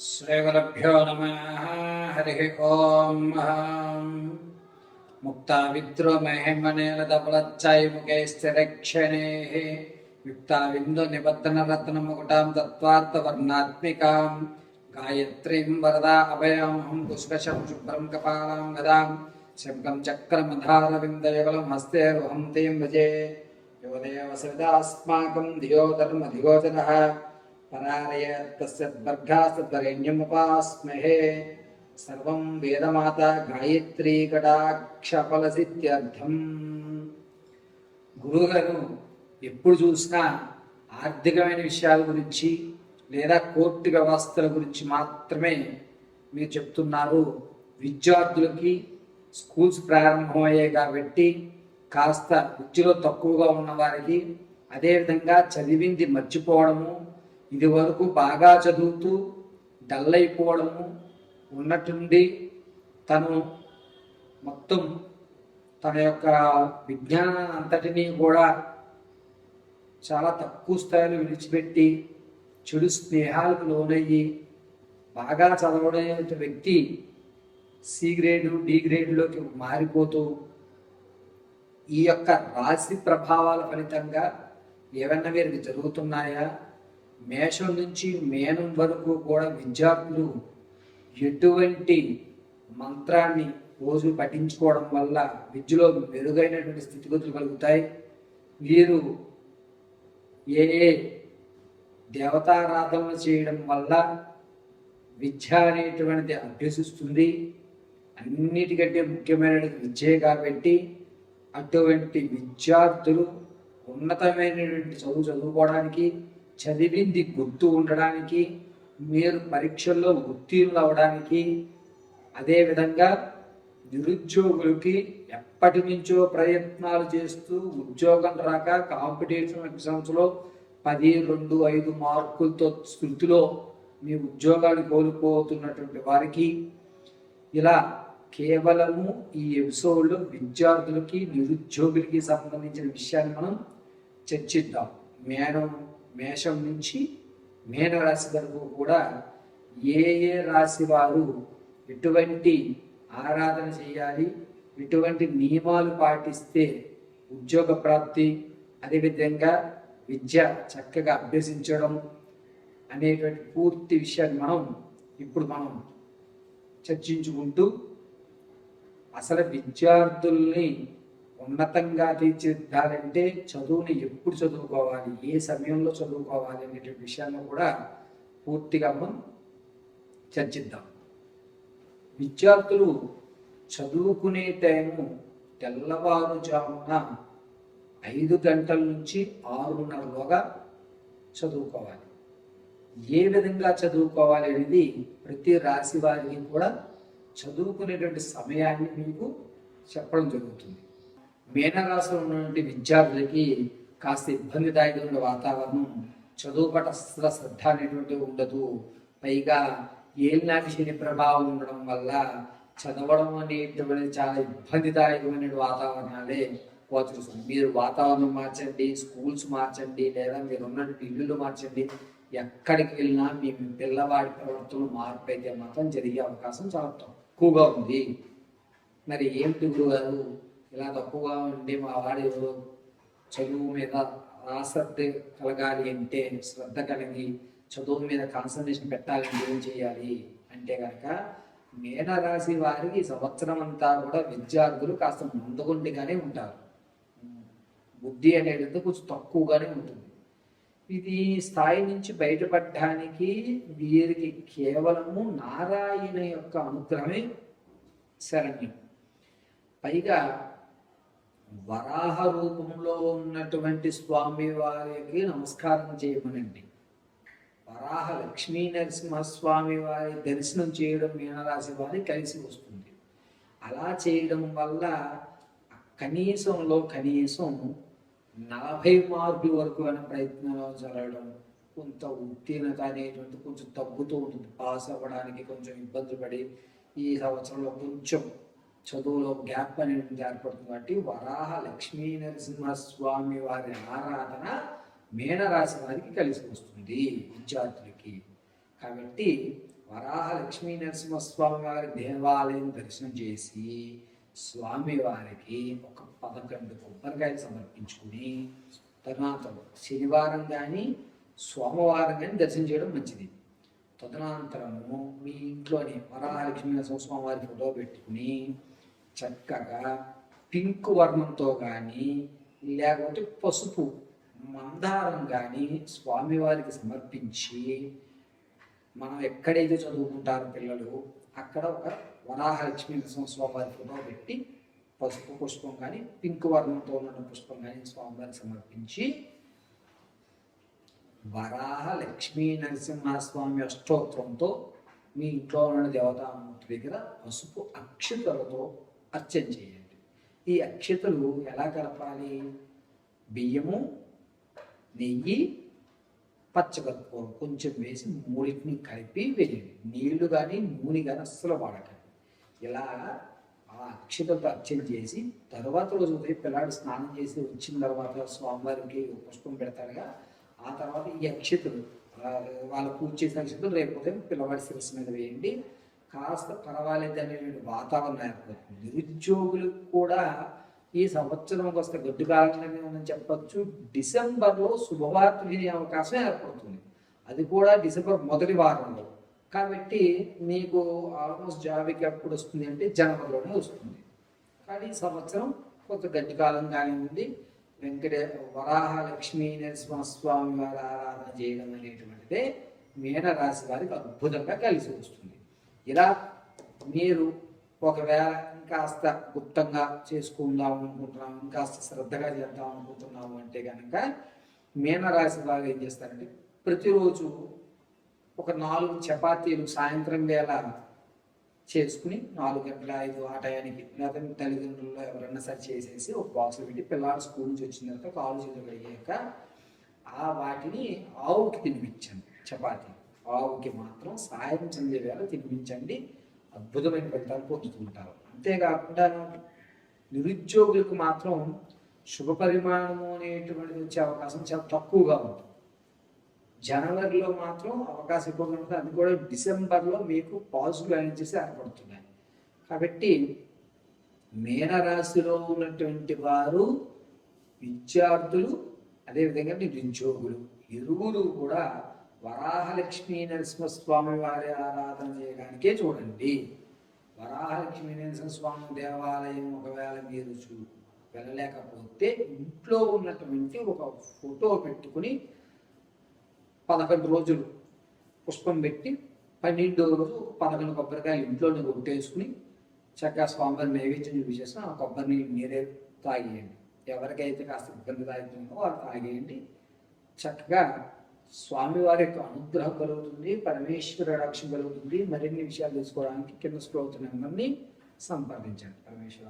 శ్రీగురుభ్యో నమః. హరి ఓం. ముక్తా విద్రోమహిమనేలదపులచ్చై ముఖే స్థిరక్షణేః యుక్తా విందు నిబద్ధనరత్నముకుటాం తత్వార్థవర్ణాత్మికాం గాయత్రీం వరదా అభయామహం పుష్కశం శుభ్రం కపాలాం గదాం శంఖం చక్రమధారవిందయుగలం హస్తే వహం తీం భజే యో దేవ సవితాస్మాకం ధియో ధర్మధిగోచరః పరారయత్తస్యద్వర్గాస్తద్వరేణ్యముపాస్మహే సర్వం వేదమాత గాయత్రీ కటాక్షఫలసిత్యర్థం. గురువుగారు ఎప్పుడు చూసినా ఆర్థికమైన విషయాల గురించి లేదా కోర్టు వ్యవస్థల గురించి మాత్రమే మీరు చెప్తున్నారు. విద్యార్థులకి స్కూల్స్ ప్రారంభమయ్యాయి కాబట్టి కాస్త విద్యలో తక్కువగా ఉన్న వారికి, అదేవిధంగా చదివింది మర్చిపోవడము, ఇది వరకు బాగా చదువుతూ డల్ అయిపోవడము, ఉన్నట్టుండి తను మొత్తం తన యొక్క విజ్ఞానాన్ని అంతటినీ కూడా చాలా తక్కువ స్థాయిలో విడిచిపెట్టి చెడు స్నేహాలకు లోనయ్యి బాగా చదవడే వ్యక్తి సి గ్రేడు డి గ్రేడ్లోకి మారిపోతూ ఈ యొక్క రాశి ప్రభావాల ఫలితంగా ఏమన్నా వీరికి జరుగుతున్నాయా? మేషం నుంచి మేనం వరకు కూడా విద్యార్థులు ఎటువంటి మంత్రాన్ని రోజు పఠించుకోవడం వల్ల విద్యలో మెరుగైనటువంటి స్థితిగతులు కలుగుతాయి. వీరు ఏ దేవతారాధన చేయడం వల్ల విద్య అనేటువంటిది అభ్యసిస్తుంది. అన్నిటికంటే ముఖ్యమైనది విద్యే కాబట్టి అటువంటి విద్యార్థులు ఉన్నతమైనటువంటి చదువుకోవడానికి, చదివింది గుర్తు ఉండడానికి, మీరు పరీక్షల్లో ఉత్తీర్ణులు అవడానికి, అదేవిధంగా నిరుద్యోగులకి ఎప్పటి నుంచో ప్రయత్నాలు చేస్తూ ఉద్యోగం రాక కాంపిటేటివ్ ఎగ్జామ్స్లో 10, 2, 5 మార్కులతో స్థితిలో మీ ఉద్యోగాన్ని కోల్పోతున్నటువంటి వారికి ఇలా కేవలము ఈ ఎపిసోడ్లో విద్యార్థులకి నిరుద్యోగులకి సంబంధించిన విషయాన్ని మనం చర్చిద్దాం. మేషం నుంచి మీనరాశి వరకు కూడా ఏ రాశి వారు ఎటువంటి ఆరాధన చేయాలి, ఎటువంటి నియమాలు పాటిస్తే ఉద్యోగ ప్రాప్తి, అదేవిధంగా విద్య చక్కగా అభ్యసించడం అనేటువంటి పూర్తి విషయాన్ని ఇప్పుడు మనం చర్చించుకుంటూ అసలు విద్యార్థుల్ని ఉన్నతంగా తీర్చిదిద్దాలంటే చదువుని ఎప్పుడు చదువుకోవాలి, ఏ సమయంలో చదువుకోవాలి అనేటువంటి విషయాన్ని కూడా పూర్తిగా మనం చర్చిద్దాం. విద్యార్థులు చదువుకునే టైము తెల్లవారుజామున 5 గంటల నుంచి 6:30లోగా చదువుకోవాలి. ఏ విధంగా చదువుకోవాలి అనేది ప్రతి రాశి వారికి కూడా చదువుకునేటువంటి సమయాన్ని మీకు చెప్పడం జరుగుతుంది. మీనరాశిలో ఉన్నటువంటి విద్యార్థులకి కాస్త ఇబ్బందిదాయకమైన వాతావరణం, చదువు పట్ల శ్రద్ధ అనేటువంటి ఉండదు. పైగా ఏలినాటి శని ప్రభావం ఉండడం వల్ల చదవడం అనేటువంటి చాలా ఇబ్బందిదాయకమైన వాతావరణాలే గోచరిస్తుంది. మీరు వాతావరణం మార్చండి, స్కూల్స్ మార్చండి, లేదా మీరు ఉన్నటువంటి ఇల్లులు మార్చండి, ఎక్కడికి వెళ్ళినా మీ పిల్లవాడి ప్రవర్తనలో మార్పు అయితే మాత్రం జరిగే అవకాశం చాలా తక్కువగా ఉంది. మరి ఏమిటి గురుగారు ఇలా తక్కువగా ఉండి మా వాడి చదువు మీద ఆసక్తి కలగాలి అంటే, శ్రద్ధ కలిగి చదువు మీద కాన్సన్ట్రేషన్ పెట్టాలంటే ఏం చేయాలి అంటే కనుక, మీనరాశి వారికి సంవత్సరం అంతా కూడా విద్యార్థులు కాస్త ముందుగుండిగానే ఉంటారు. బుద్ధి అనేది కొంచెం తక్కువగానే ఉంటుంది. ఇది స్థాయి నుంచి బయటపడడానికి వీరికి కేవలము నారాయణ యొక్క అనుగ్రహమే శరణ్యం. పైగా వరాహ రూపంలో ఉన్నటువంటి స్వామి వారికి నమస్కారం చేయమనండి. వరాహ లక్ష్మీ నరసింహస్వామి వారి దర్శనం చేయడం మీనరాశి వారికి కలిసి వస్తుంది. అలా చేయడం వల్ల కనీసం 40 మార్కుల వరకు అయిన ప్రయత్నంలో చదవడం, కొంత ఉత్తీర్ణత అనేటువంటి కొంచెం తగ్గుతూ ఉంటుంది. పాస్ అవ్వడానికి కొంచెం ఇబ్బంది పడి ఈ సంవత్సరంలో కొంచెం చదువులో గ్యాప్ అనేది ఏర్పడుతుంది. కాబట్టి వరాహ లక్ష్మీ నరసింహస్వామి వారి ఆరాధన మీనరాశి వారికి కలిసి వస్తుంది విద్యార్థులకి. కాబట్టి వరాహ లక్ష్మీ నరసింహస్వామి వారి దేవాలయం దర్శనం చేసి స్వామివారికి ఒక 11 కొబ్బరికాయలు సమర్పించుకుని తర్వాత శనివారం కానీ సోమవారం కానీ దర్శనం చేయడం మంచిది. తదనంతరము మీ ఇంట్లోని వరాహలక్ష్మీ నరసింహస్వామి వారి ఫోటో పెట్టుకుని చక్కగా పింక్ వర్ణంతో కానీ లేకపోతే పసుపు మందారం కానీ స్వామివారికి సమర్పించి మనం ఎక్కడైతే చదువుకుంటారో పిల్లలు అక్కడ ఒక వరాహలక్ష్మీ నరసింహస్వామి వారి ఫోటో పెట్టి పసుపు పుష్పం కానీ పింక్ వర్ణంతో ఉన్న పుష్పం కానీ స్వామివారికి సమర్పించి వరాహ లక్ష్మీ నరసింహస్వామి అష్టోత్తరంతో మీ ఇంట్లో ఉన్న దేవతామూర్తి దగ్గర పసుపు అక్షతలతో అర్చన చేయండి. ఈ అక్షతలు ఎలా కలపాలి? బియ్యము, నెయ్యి, పచ్చకర్పూరం కొంచెం వేసి మూడింటిని కలిపి వేయండి. నీళ్లు కానీ నూనె కానీ అస్సలు వాడకండి. ఇలా ఆ అక్షతలతో అర్చన చేసి తర్వాత రోజు ఉదయం పిల్లాడు స్నానం చేసి వచ్చిన తర్వాత స్వామివారికి పుష్పం పెడతారుగా, ఆ తర్వాత ఈ అక్షతలు వాళ్ళ పూజ చేసిన అక్షతలు రేపు ఉదయం పిల్లవాడి శిరస్సు మీద వేయండి. కాస్త పర్వాలేదు అనేటువంటి వాతావరణం ఏర్పడుతుంది. నిరుద్యోగులకు కూడా ఈ సంవత్సరం వస్తే గడ్డు కాలంలోనే ఉందని చెప్పచ్చు. డిసెంబర్లో శుభవార్త వినే అవకాశం ఏర్పడుతుంది, అది కూడా డిసెంబర్ మొదటి వారంలో. కాబట్టి మీకు ఆల్మోస్ట్ జాబ్కి ఎప్పుడు వస్తుంది అంటే జనవరిలోనే వస్తుంది. కానీ ఈ సంవత్సరం కొంత గడ్డి కాలంగానే ఉంది. వరాహ లక్ష్మీ నరసింహస్వామి వారి ఆరాధన చేయడం అనేటువంటిదే మీనరాశి వారికి అద్భుతంగా కలిసి వస్తుంది. ఇలా మీరు ఒకవేళ ఇంకాస్త గుప్తంగా చేసుకుందాం అనుకుంటున్నాము, ఇంకాస్త శ్రద్ధగా చేద్దాం అనుకుంటున్నాము అంటే కనుక మీనరాశి వారు ఏం చేస్తారంటే ప్రతిరోజు ఒక 4 చపాతీలు సాయంత్రం వేళ చేసుకుని 4 గంటల 5 ఆ టయానికి లేదా తల్లిదండ్రుల్లో ఎవరన్నా సరి చేసేసి ఒక బాక్స్లో పెట్టి పిల్లలు స్కూల్ నుంచి వచ్చిన తర్వాత కాలు చేతులు అయ్యాక ఆ వాటిని ఆవుకి తినిపించండి. చపాతీ ఆవుకి మాత్రం సాయం సంధ్య వేళ తినిపించండి. అద్భుతమైన ఫలితాలు పొందుతుంటారు. అంతేకాకుండా నిరుద్యోగులకు మాత్రం శుభ పరిమాణము అనేటువంటిది వచ్చే అవకాశం చాలా తక్కువగా ఉంటుంది. జనవరిలో మాత్రం అవకాశం ఎక్కువగా ఉంటుంది, అది కూడా డిసెంబర్లో మీకు పాజిటివ్ ఎనర్జీస్ ఏర్పడుతున్నాయి. కాబట్టి మీనరాశిలో ఉన్నటువంటి వారు విద్యార్థులు అదేవిధంగా నిరుద్యోగులు ఇరువురు కూడా వరాహలక్ష్మీ నరసింహస్వామి వారి ఆరాధన చేయడానికే చూడండి. వరాహలక్ష్మీ నరసింహస్వామి దేవాలయం ఒకవేళ మీరు వెళ్ళలేకపోతే ఇంట్లో ఉన్నటువంటి ఒక ఫోటో పెట్టుకుని 11 రోజులు పుష్పం పెట్టి 12వ రోజు 11 కొబ్బరికాయలు ఇంట్లోనే కొట్టేసుకుని చక్కగా స్వామివారి నైవేద్యం చూపించేసిన ఆ కొబ్బరిని మీరే తాగేయండి. ఎవరికైతే కాస్త ఇబ్బంది తాగుతుందో వాళ్ళు తాగేయండి. చక్కగా స్వామివారి యొక్క అనుగ్రహం కలుగుతుంది, పరమేశ్వర రక్షణ కలుగుతుంది. మరిన్ని విషయాలు తెలుసుకోవడానికి కింద స్క్రోల్ అవుతున్న నెంబర్ని సంప్రదించండి. పరమేశ్వర